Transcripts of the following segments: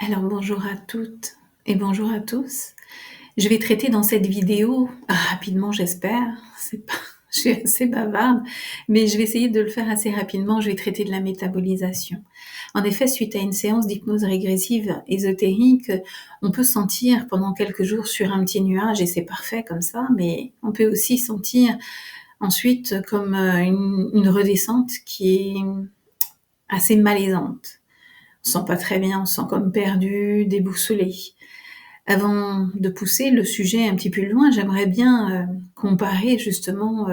Alors bonjour à toutes et bonjour à tous. Je vais traiter dans cette vidéo, rapidement j'espère, c'est pas je suis assez bavarde, mais je vais essayer de le faire assez rapidement, je vais traiter de la métabolisation. En effet, suite à une séance d'hypnose régressive ésotérique, on peut se sentir pendant quelques jours sur un petit nuage et c'est parfait comme ça, mais on peut aussi sentir ensuite comme, une redescente qui est assez malaisante. On se sent pas très bien, on se sent comme perdu, déboussolé. Avant de pousser le sujet un petit peu plus loin, j'aimerais bien, comparer justement,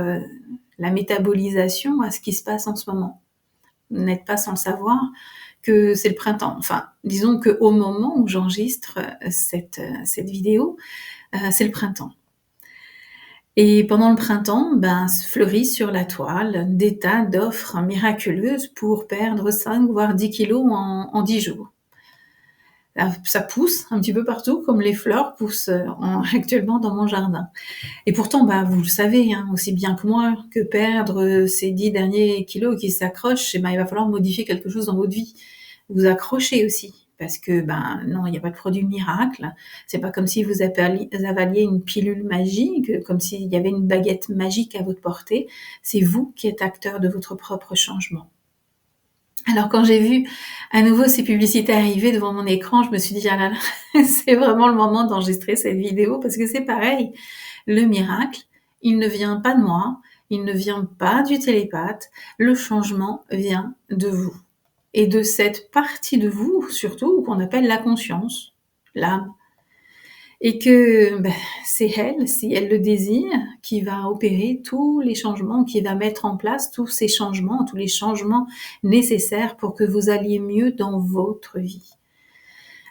la métabolisation à ce qui se passe en ce moment. Vous n'êtes pas sans le savoir que c'est le printemps. Enfin, disons qu'au moment où j'enregistre, cette vidéo, c'est le printemps. Et pendant le printemps, fleurissent sur la toile des tas d'offres miraculeuses pour perdre 5 voire 10 kilogrammes en 10 jours. Ça pousse un petit peu partout, comme les fleurs poussent actuellement dans mon jardin. Et pourtant, vous le savez aussi bien que moi, que perdre ces 10 derniers kilos qui s'accrochent, il va falloir modifier quelque chose dans votre vie. Vous accrochez aussi, parce que non, il n'y a pas de produit miracle. C'est pas comme si vous avaliez une pilule magique, comme s'il y avait une baguette magique à votre portée. C'est vous qui êtes acteur de votre propre changement. Alors quand j'ai vu à nouveau ces publicités arriver devant mon écran, je me suis dit: «Ah là là, c'est vraiment le moment d'enregistrer cette vidéo» parce que c'est pareil, le miracle, il ne vient pas de moi, il ne vient pas du télépathe, le changement vient de vous et de cette partie de vous surtout qu'on appelle la conscience, l'âme. Et que c'est elle, si elle le désire, qui va opérer tous les changements, qui va mettre en place tous ces changements, tous les changements nécessaires pour que vous alliez mieux dans votre vie.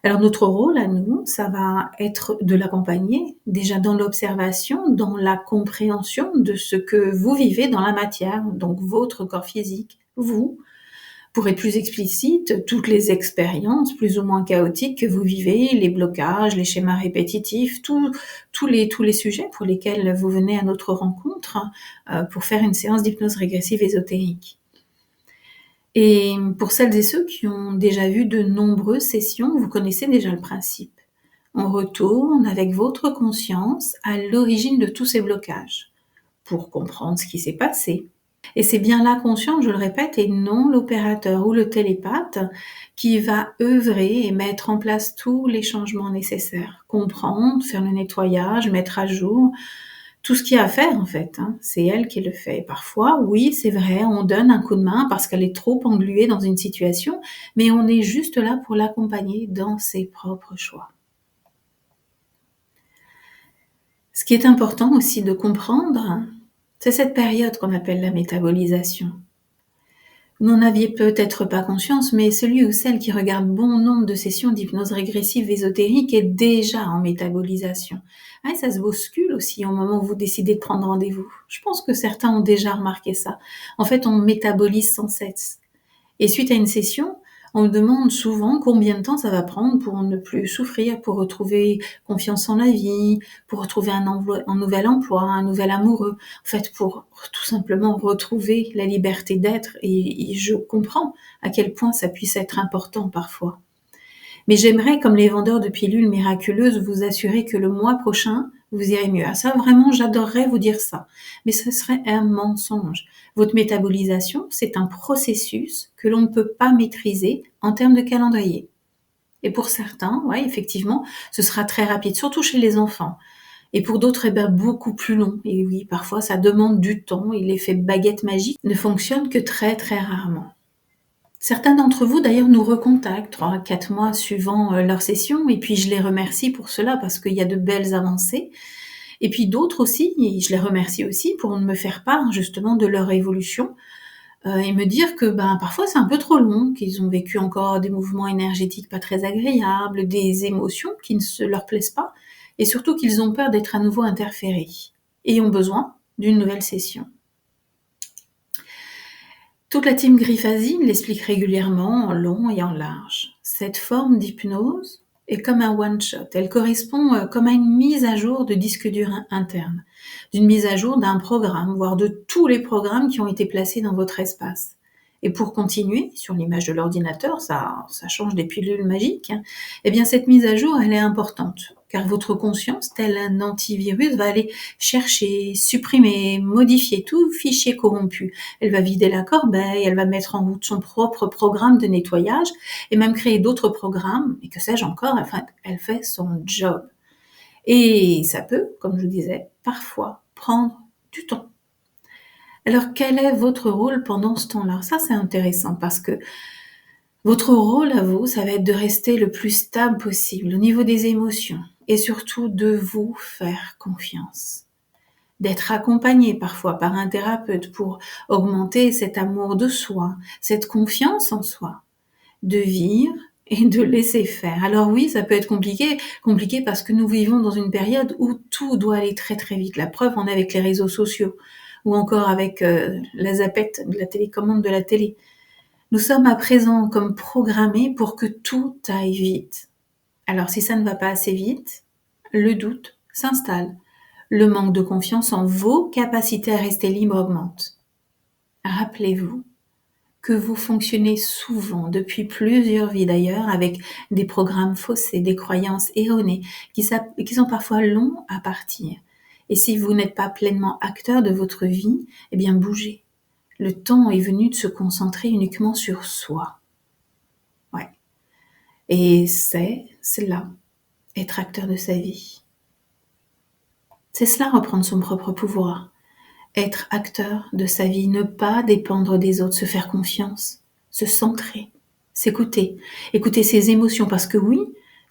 Alors notre rôle à nous, ça va être de l'accompagner, déjà dans l'observation, dans la compréhension de ce que vous vivez dans la matière, donc votre corps physique, vous, pour être plus explicite, toutes les expériences plus ou moins chaotiques que vous vivez, les blocages, les schémas répétitifs, tous les sujets pour lesquels vous venez à notre rencontre, pour faire une séance d'hypnose régressive ésotérique. Et pour celles et ceux qui ont déjà vu de nombreuses sessions, vous connaissez déjà le principe. On retourne avec votre conscience à l'origine de tous ces blocages, pour comprendre ce qui s'est passé, et c'est bien la conscience, je le répète, et non l'opérateur ou le télépathe qui va œuvrer et mettre en place tous les changements nécessaires. Comprendre, faire le nettoyage, mettre à jour, tout ce qu'il y a à faire en fait, c'est elle qui le fait. Parfois, oui, c'est vrai, on donne un coup de main parce qu'elle est trop engluée dans une situation, mais on est juste là pour l'accompagner dans ses propres choix. Ce qui est important aussi de comprendre, c'est cette période qu'on appelle la métabolisation. Vous n'en aviez peut-être pas conscience, mais celui ou celle qui regarde bon nombre de sessions d'hypnose régressive ésotérique est déjà en métabolisation. Ça se bouscule aussi au moment où vous décidez de prendre rendez-vous. Je pense que certains ont déjà remarqué ça. En fait, on métabolise sans cesse. Et suite à une session, on me demande souvent combien de temps ça va prendre pour ne plus souffrir, pour retrouver confiance en la vie, pour retrouver un nouvel emploi, un nouvel amoureux. En fait, pour tout simplement retrouver la liberté d'être. Et je comprends à quel point ça puisse être important parfois. Mais j'aimerais, comme les vendeurs de pilules miraculeuses, vous assurer que le mois prochain, vous irez mieux. Ça, vraiment, j'adorerais vous dire ça. Mais ce serait un mensonge. Votre métabolisation, c'est un processus que l'on ne peut pas maîtriser en termes de calendrier. Et pour certains, effectivement, ce sera très rapide, surtout chez les enfants. Et pour d'autres, beaucoup plus long. Et oui, parfois, ça demande du temps et l'effet baguette magique ne fonctionne que très, très rarement. Certains d'entre vous, d'ailleurs, nous recontactent 3 à 4 mois suivant leur session et puis je les remercie pour cela parce qu'il y a de belles avancées. Et puis d'autres aussi, et je les remercie aussi pour me faire part justement de leur évolution, et me dire que, parfois c'est un peu trop long, qu'ils ont vécu encore des mouvements énergétiques pas très agréables, des émotions qui ne se leur plaisent pas et surtout qu'ils ont peur d'être à nouveau interférés et ont besoin d'une nouvelle session. Toute la team Griphasine l'explique régulièrement en long et en large. Cette forme d'hypnose est comme un one-shot. Elle correspond comme à une mise à jour de disque dur interne, d'une mise à jour d'un programme, voire de tous les programmes qui ont été placés dans votre espace. Et pour continuer, sur l'image de l'ordinateur, ça change des pilules magiques, hein, eh bien cette mise à jour, elle est importante, car votre conscience, tel un antivirus, va aller chercher, supprimer, modifier tout fichier corrompu. Elle va vider la corbeille, elle va mettre en route son propre programme de nettoyage, et même créer d'autres programmes, et que sais-je encore, enfin, elle fait son job. Et ça peut, comme je vous disais, parfois prendre du temps. Alors, quel est votre rôle pendant ce temps-là? Ça, c'est intéressant parce que votre rôle à vous, ça va être de rester le plus stable possible au niveau des émotions et surtout de vous faire confiance. D'être accompagné parfois par un thérapeute pour augmenter cet amour de soi, cette confiance en soi, de vivre et de laisser faire. Alors oui, ça peut être compliqué parce que nous vivons dans une période où tout doit aller très très vite. La preuve, on est avec les réseaux sociaux ou encore avec la zapette, la télécommande de la télé. Nous sommes à présent comme programmés pour que tout aille vite. Alors si ça ne va pas assez vite, le doute s'installe. Le manque de confiance en vos capacités à rester libre augmente. Rappelez-vous que vous fonctionnez souvent, depuis plusieurs vies d'ailleurs, avec des programmes faussés, des croyances erronées, qui sont parfois longs à partir. Et si vous n'êtes pas pleinement acteur de votre vie, eh bien bougez. Le temps est venu de se concentrer uniquement sur soi. Ouais. Et c'est cela, être acteur de sa vie. C'est cela, reprendre son propre pouvoir. Être acteur de sa vie, ne pas dépendre des autres, se faire confiance, se centrer, s'écouter, écouter ses émotions, parce que oui,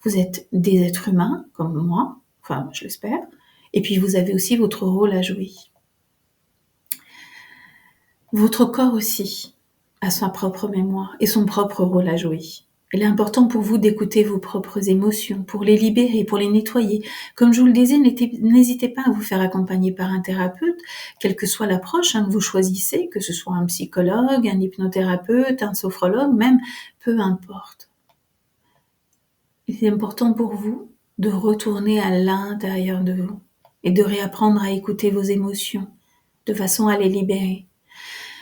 vous êtes des êtres humains, comme moi, enfin je l'espère, et puis vous avez aussi votre rôle à jouer. Votre corps aussi a sa propre mémoire et son propre rôle à jouer. Il est important pour vous d'écouter vos propres émotions, pour les libérer, pour les nettoyer. Comme je vous le disais, n'hésitez pas à vous faire accompagner par un thérapeute, quelle que soit l'approche que vous choisissez, que ce soit un psychologue, un hypnothérapeute, un sophrologue, même, peu importe. Il est important pour vous de retourner à l'intérieur de vous et de réapprendre à écouter vos émotions de façon à les libérer.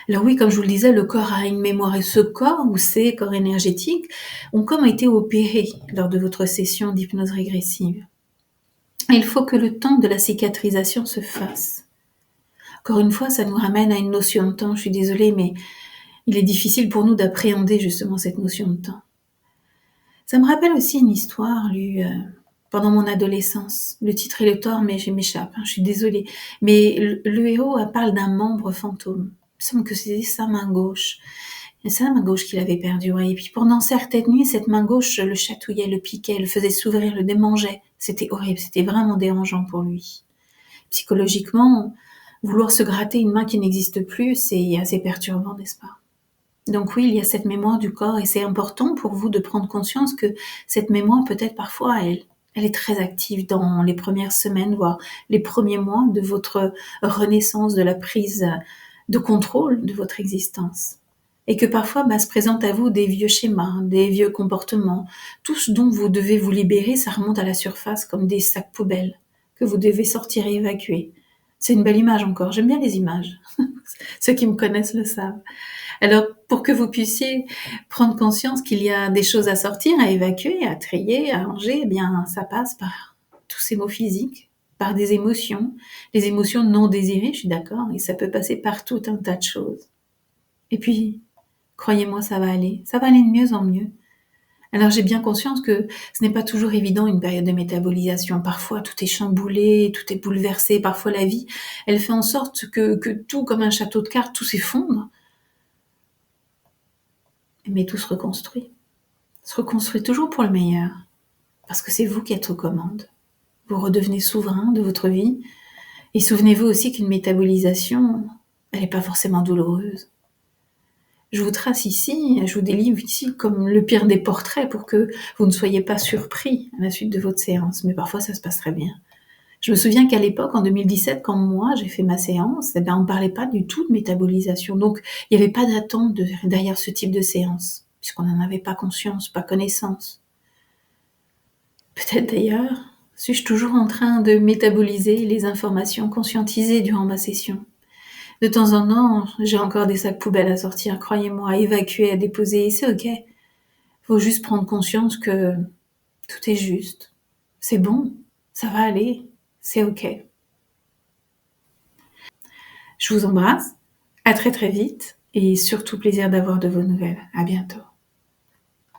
Alors oui, comme je vous le disais, le corps a une mémoire et ce corps ou ces corps énergétiques ont comme été opérés lors de votre session d'hypnose régressive. Il faut que le temps de la cicatrisation se fasse. Encore une fois, ça nous ramène à une notion de temps. Je suis désolée, mais il est difficile pour nous d'appréhender justement cette notion de temps. Ça me rappelle aussi une histoire lue pendant mon adolescence. Le titre est le tort, mais je m'échappe, je suis désolée. Mais le héros parle d'un membre fantôme. Il me semble que c'était sa main gauche. Et c'est la main gauche qu'il avait perdue, ouais. Et puis pendant certaines nuits, cette main gauche le chatouillait, le piquait, le faisait s'ouvrir, le démangeait. C'était horrible, c'était vraiment dérangeant pour lui. Psychologiquement, vouloir se gratter une main qui n'existe plus, c'est assez perturbant, n'est-ce pas? Donc oui, il y a cette mémoire du corps et c'est important pour vous de prendre conscience que cette mémoire, peut-être parfois, elle est très active dans les premières semaines, voire les premiers mois de votre renaissance, de la prise de contrôle de votre existence. Et que parfois se présentent à vous des vieux schémas, des vieux comportements, tout ce dont vous devez vous libérer, ça remonte à la surface comme des sacs poubelles que vous devez sortir et évacuer. C'est une belle image encore, j'aime bien les images. Ceux qui me connaissent le savent. Alors, pour que vous puissiez prendre conscience qu'il y a des choses à sortir, à évacuer, à trier, à ranger, eh bien, ça passe par tous ces mots physiques, par des émotions, les émotions non désirées, je suis d'accord, et ça peut passer par tout un tas de choses. Et puis, croyez-moi, ça va aller de mieux en mieux. Alors j'ai bien conscience que ce n'est pas toujours évident une période de métabolisation. Parfois tout est chamboulé, tout est bouleversé. Parfois la vie, elle fait en sorte que tout, comme un château de cartes, tout s'effondre. Mais tout se reconstruit. Se reconstruit toujours pour le meilleur. Parce que c'est vous qui êtes aux commandes. Vous redevenez souverain de votre vie. Et souvenez-vous aussi qu'une métabolisation, elle n'est pas forcément douloureuse. Je vous trace ici, je vous délivre ici comme le pire des portraits pour que vous ne soyez pas surpris à la suite de votre séance. Mais parfois, ça se passe très bien. Je me souviens qu'à l'époque, en 2017, quand moi j'ai fait ma séance, on ne parlait pas du tout de métabolisation. Donc, il n'y avait pas d'attente derrière ce type de séance, puisqu'on n'en avait pas conscience, pas connaissance. Peut-être d'ailleurs, suis-je toujours en train de métaboliser les informations conscientisées durant ma session. De temps en temps, j'ai encore des sacs poubelles à sortir, croyez-moi, à évacuer, à déposer, c'est OK. Faut juste prendre conscience que tout est juste. C'est bon, ça va aller, c'est OK. Je vous embrasse, à très très vite et surtout plaisir d'avoir de vos nouvelles. À bientôt.